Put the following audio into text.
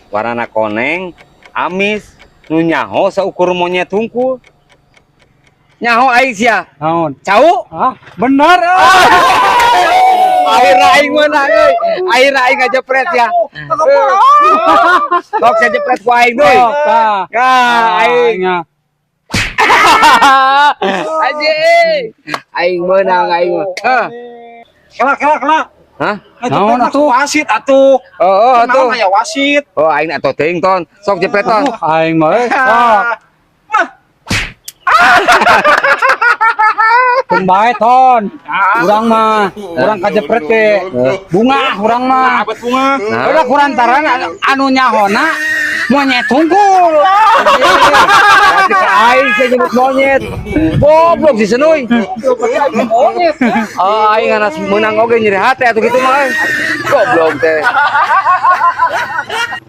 warna koneng, amis, nu nyaho seukur monyet hungkul. Nyaho aing sia. Naon? Cau? Ah, bener. Akhirna aing menang euy. Akhirna aing ngajepret ya. Sok saya jepret ku aing deui. Tah. Aing. Aje. Aing menang aing mah. Kela. Hah? Naon atuh? Wasit atuh. Oh, Kenapa atuh. aya wasit? Oh, aing atuh teuing ton. Sok jepret ton. Aing mah sok. Kembae ton. Urang mah, urang kajepret ke bunga urang mah. Abet bunga. Udah kurantaran anu nyahona monyet hungkul. Berarti ke aing saya nyebut monyet. Goblok si Senoy. Monyet. Oh, aing anas menang oge nyeri hati atuh kitu mah. Goblok teh.